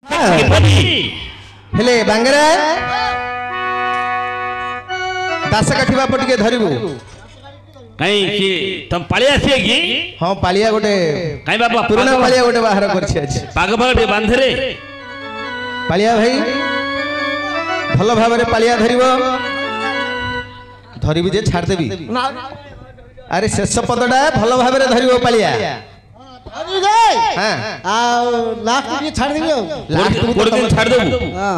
हेले बांगरा दास काठिबा पटिके धरिबु कहीं कि तुम पालिया छे कि हां पालिया गोटे कहीं बाबा पुराना पालिया गोटे बाहर करछि अछि पाग पाग बांधे रे पालिया भाई भलो भाबरे पालिया धरिबो धरिबि जे छाड़ देबी अरे शेष पदडा भलो भाबरे धरिबो पालिया अभी गए हां आ लास्ट के छाड़ देबो लास्ट कोड दिन छाड़ देबो हां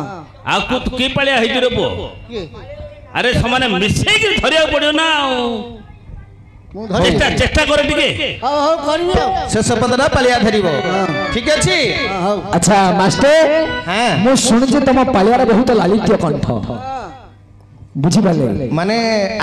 आ को की पालिया हेजि रे पो अरे समाने मिसे के धरिया पड़ियो ना चेष्टा चेष्टा करे टिके हो करियो शेष पदडा पालिया धरिबो ठीक अछि अच्छा मास्टर हां मु सुनिजे तम पालियार बहुत लालित्य कंठ बुझी पाले माने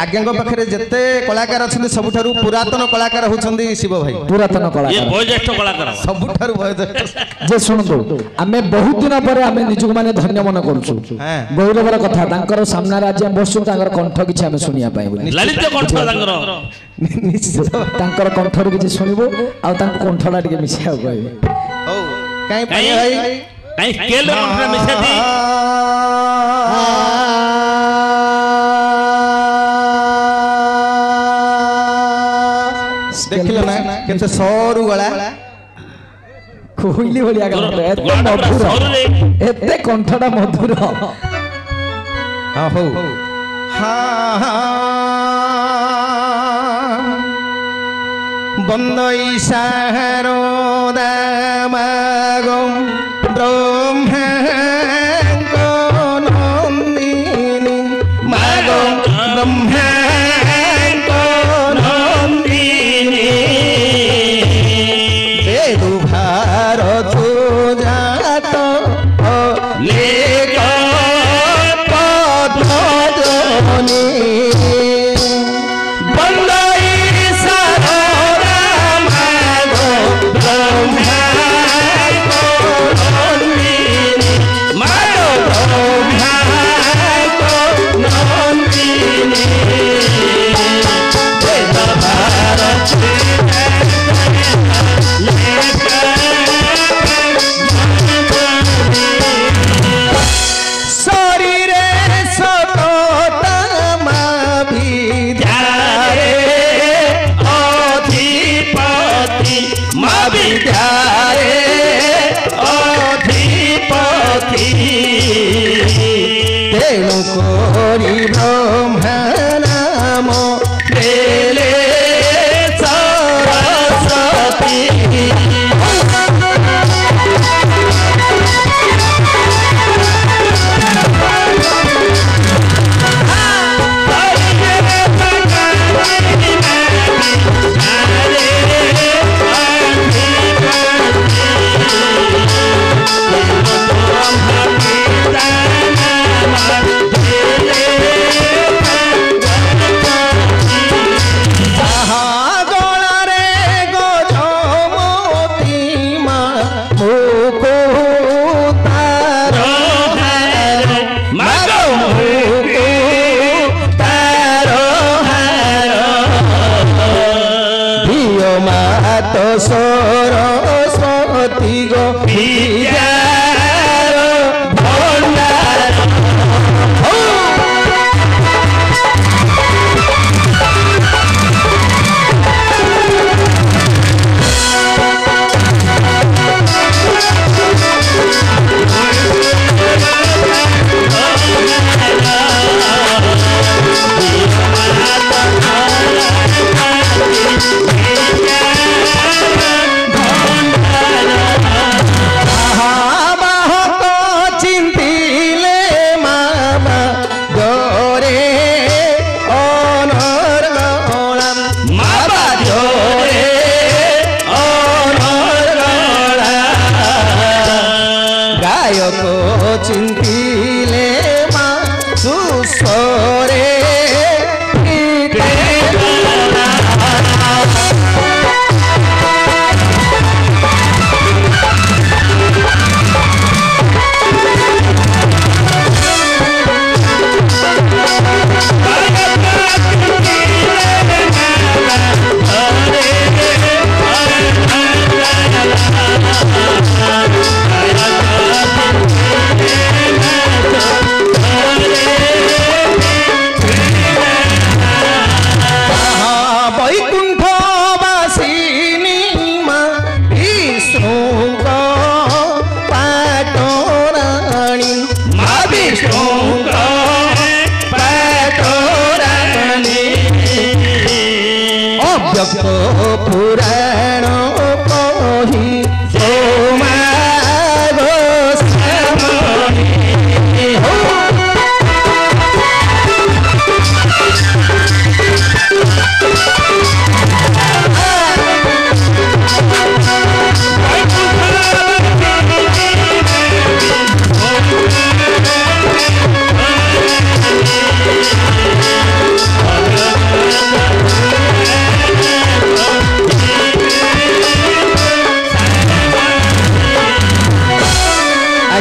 आज्ञांग पाखरे जत्ते कलाकार अछन सबुठारु पुरातन कलाकार होछंदी शिव भाई पुरातन ये कलाकार बयोज्येष्ठ कलाकार सबुठारु वयोज्येष्ठ जे सुनदो आमे बहुत दिन परे आमे निजुक माने धन्य मन करछु हां गौरवर कथा तांकर सामना राज्य बसु तांकर कंठ किछ आमे सुनिया पाए बोली ललित कंठ तांकर निश्चित तांकर कंठर किछ सुनिबो आ तांको कंठला टिके मिसिया कहबे हो काई पालिया भाई कहीं केल कंठ मिसेती देखिलो ना केते सरू गला कोइली भलिया कंठ एते मधुर एते कंठटा मधुर हां हो बंदई सारो दामागम ब्रह्मा नंदिनी मागम ब्रह्मा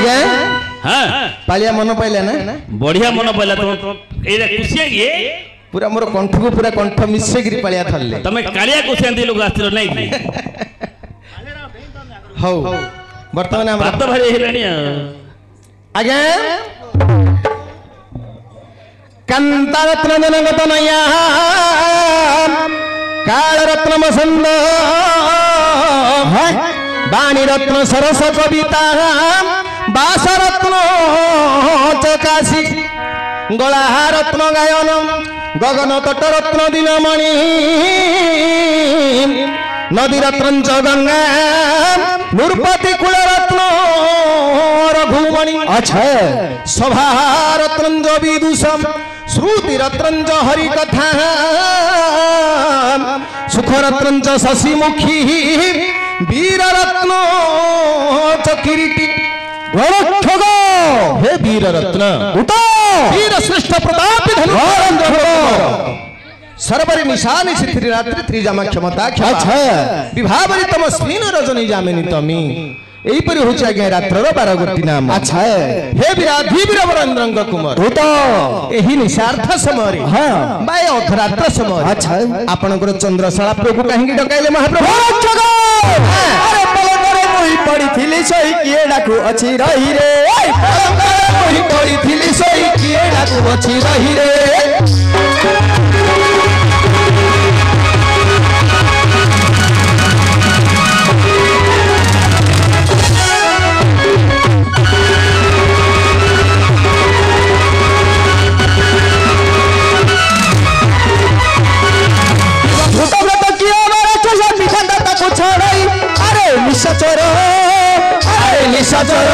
ଆଜ୍ଞା हाँ ପାଳିଆ ମନ ପାଇଲା ନା बढ़िया मन पड़ला तुम एरा कुसिया गे ପୁରା ମୋର କଣ୍ଠକୁ ପୁରା କଣ୍ଠ ମିଶେଇକିରି ପାଳିଆ ଧରିଲେ तमे कालिया कुसिया लोग आस्तिर नहीं कि ହଉ ବର୍ତ୍ତମାନ ଆମର बात भारी हेलानी ଆଜ୍ଞା କାନ୍ତା ରତ୍ନ ଜନଗତ ନୟା କାଳ ରତ୍ନ ବସନ୍ତ ବାଣୀ ରତ୍ନ ସରସ କବିତା ବାସ ରତ୍ନ ଚକାଶୀ ଗଳା ରତ୍ନ ଗାୟନ ଗଗନ ତଟ ରତ୍ନ ଦିନମଣି ନଦୀ ରତ୍ନ ଗଙ୍ଗା ନୃପତି କୁଳ ରତ୍ନ ରଘୁମଣି ଆଚ୍ଛା ସଭା ରତ୍ନ ବିଦୁଷମ श्रुति रत्न हरि कथा सुख रत्न शशिमुखी वीर रत्न किरीटी हे वीर रत्न वीर श्रेष्ठ प्रताप सर्वरी निशानी सिद्धि रात्रि त्रिजामा क्षमता विभावरी तम स्वीन रजनी जामिनी तमी एहीपरि होछि आज्ञा रात्रर 12 गोटी नाम अच्छा हे विराधी वीर वरेंद्र कुमार भूत एही निशार्थ समय हां बाय अधरात्र समय अच्छा आपनकर चंद्रशाला प्रभु काहेकि डकाइले महाप्रभु अरे पलंगरे मोहि पड़िथिली सोई किए डाकू अछि रही रे पलंगरे मोहि पड़िथिली सोई किए डाकू अछि रही रे निशाचर अरे निशाचर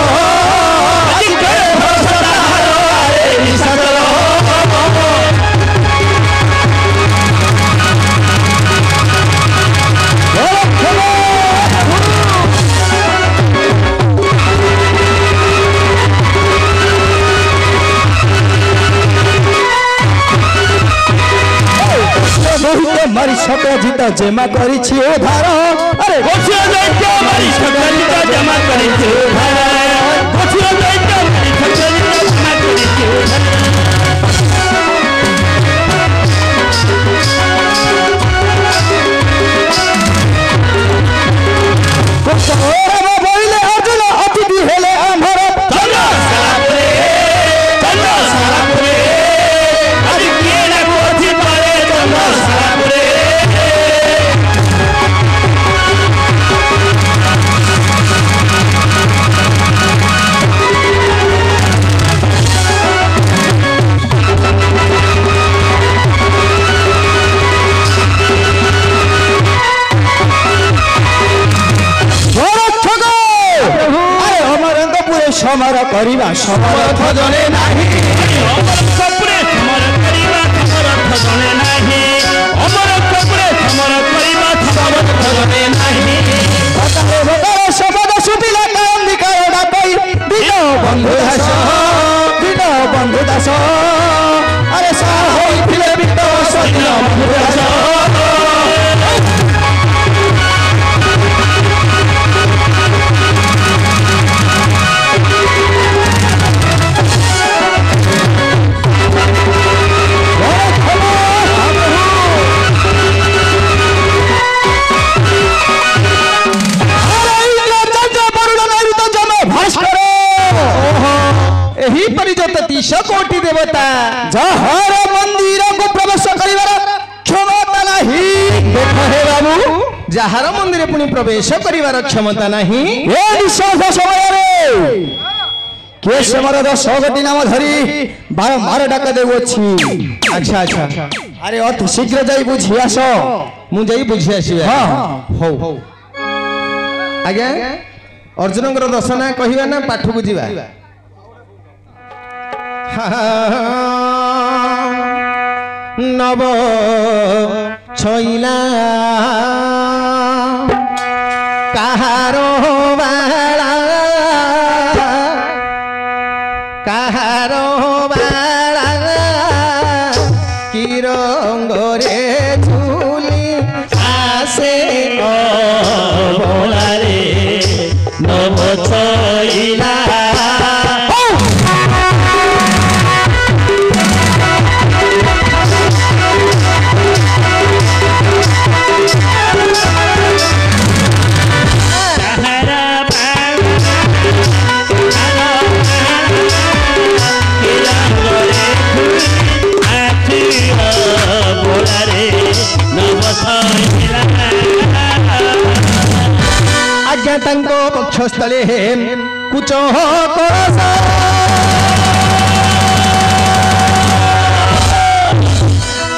मारी छक जीता जेमा करी छी उधार अरे गोछिया दैत्य मारी छक जीता जेमा करी छी उधार गोछिया दैत्य मारी छक जीता जेमा करी छी उधार बोइले अर्जुन अतिथि हेले आम्भर चंद्र सारापुरे अरे केना कोथि परे चंद्र सारापुरे समर करिबा समर्थ जने नाही अमर कपुरे समर करिबा समर्थ जने नाही अमर कपुरे समर करिबा समर्थ जने नाही बतारे बतारे शब्द सुटिला कांदिकार डाकई दिनो बंधु दास अरे सा होइथिले बितो सदिन बंधु दास कोटि देवता जहर मंदिर को प्रवेश करिवार क्षमता नाही देख हे बाबू जहर मंदिर पुनी प्रवेश करिवार क्षमता नाही ए निश्वास समय रे के समर 10 गोटी नाम धरी बारंबार डाक देउछि अच्छा अच्छा अरे अति शीघ्र जाई बुझी आस मु जाई बुझी आसी हां हो आज्ञा अर्जुनकर दर्शना कहिबा ना पाठ बुझिबा नव छइला काहारो बाला कि रंगरे झुली आसे बोला रे नव छइला ବକ୍ଷସ୍ଥଳେ କୁଚ କଳସ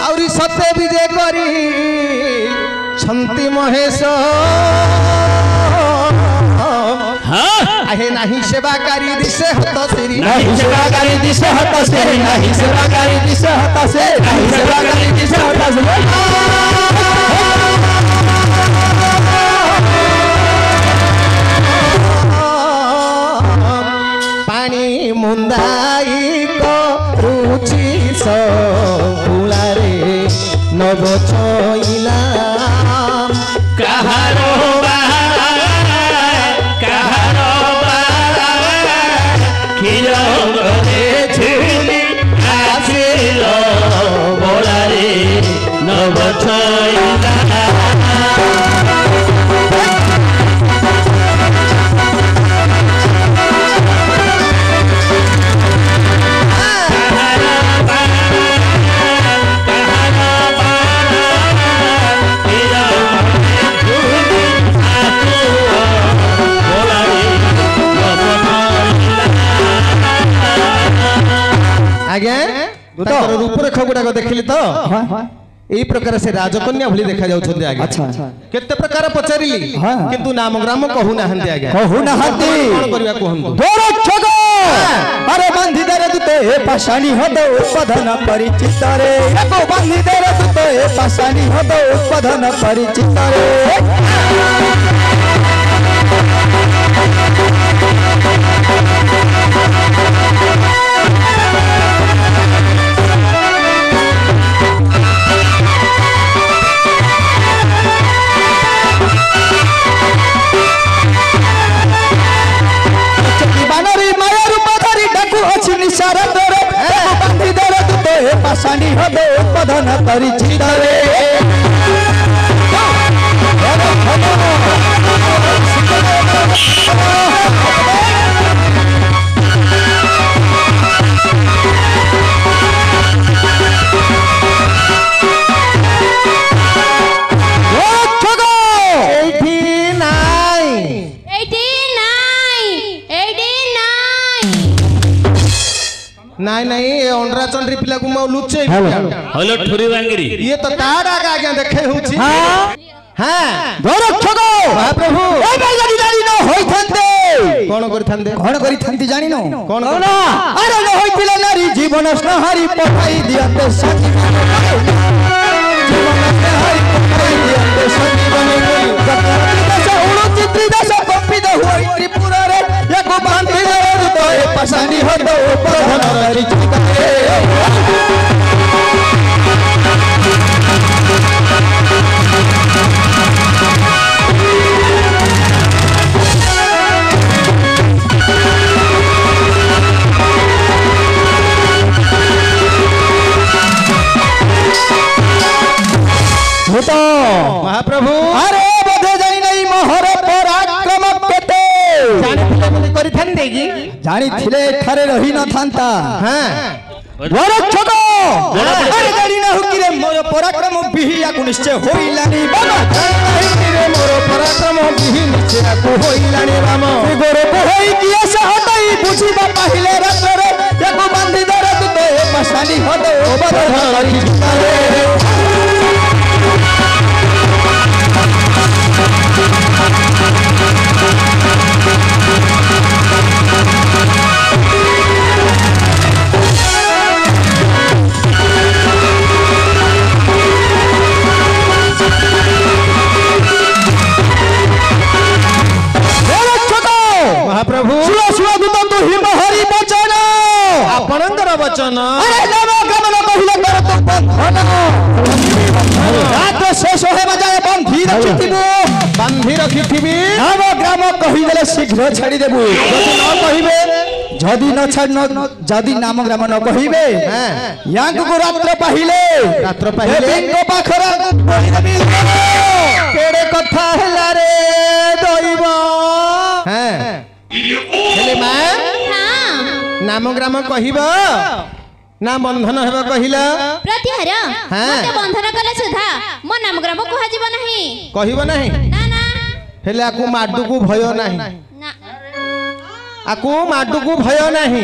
ଆହୁରି ସତେ ବିଜେ କରି ଛନ୍ତି ମହେଶ आहे नाही सेवाकारी दिसे हत श्री नहीं सेवाकारी दिशा हता से नहीं सेवाकारी दिशा हता से नहीं सेवाकारी दिशा हता से पानी मुंदाई करुची सकुलारे नव छइला कहारो आज्ञा रूपरेख गुड़ाक देखिली तो यही प्रकार से राजकन्या भली देखा जाउछन्ते आज्ञा अच्छा केते प्रकार पचारिली किंतु नाम ग्राम कहू नाहंती आज्ञा कहू नाहंती कोन करिया कहंतु गोरक्षक अरे बंधी दरे दुते हे पाषाणी हद उत्पादन परिचित रे एको बंधी दरे दुते हे पाषाणी हद उत्पादन परिचित रे पाषाणी हद उत्पादन परिचित रे नहीं नहीं अंडरा चंद्री पिला को मौ लुचे हेलो ठुरी वांगरी ये तो ताड़ा का आज्ञा देखे हुची हां गोरक्षक महाप्रभु ए बैगाडी जानी न होइथांते कोन करिथांते जानी न कोन अरे न होइतिला नारी जीवन स्नहरी पठाई दियते सती जीवन स्नहरी पठाई दियते सती बने दश उड़ुति त्रिदश पंपित होई त्रिपुर रे एको बांधी रे तो ए पाषाणी हद उपधन परिचित रे महाप्रभु अरे बोधे जाई नहीं मोहर पराक्रम केते जानी थिले ठारे रही न थांता हां गोरक्षक अरे गाड़ी ना हुकिरे मोर पराक्रम बिहिया को निश्चय होइलानी बाबा रे मोर पराक्रम बिहि निश्चय को होइलानी राम गोरे होई किया सहतई बुझिबा पहिले रतरे एको बांधी दरे तो पाषाणी हद उपधन परिचित रे महाप्रभु तु हिम हरि वचन आपणकर वचन अरे नव गमन कहिले कर तो बंधन रात शेष हेबा जाय बांधी रखिथिबी नव ग्राम कहिदेले शीघ्र छाड़ी देबु जदि न कहिबे जदि न छाड़ जदि नाम ग्राम न कहिबे यांग को रात्र पहिले बेंको पाखरा केड़े कथा हला रे दैव हैं हेले मां नाम ग्राम कहिबा ना बंधन हेबा कहिला प्रतिहार मते बंधन कले सुधा मो नाम ग्राम कहा जीव नाही कहिबो नाही ना ना हेले आकु माडू को भय नाही ना ଆକୁ ମାଡୁକୁ ଭୟ ନାହିଁ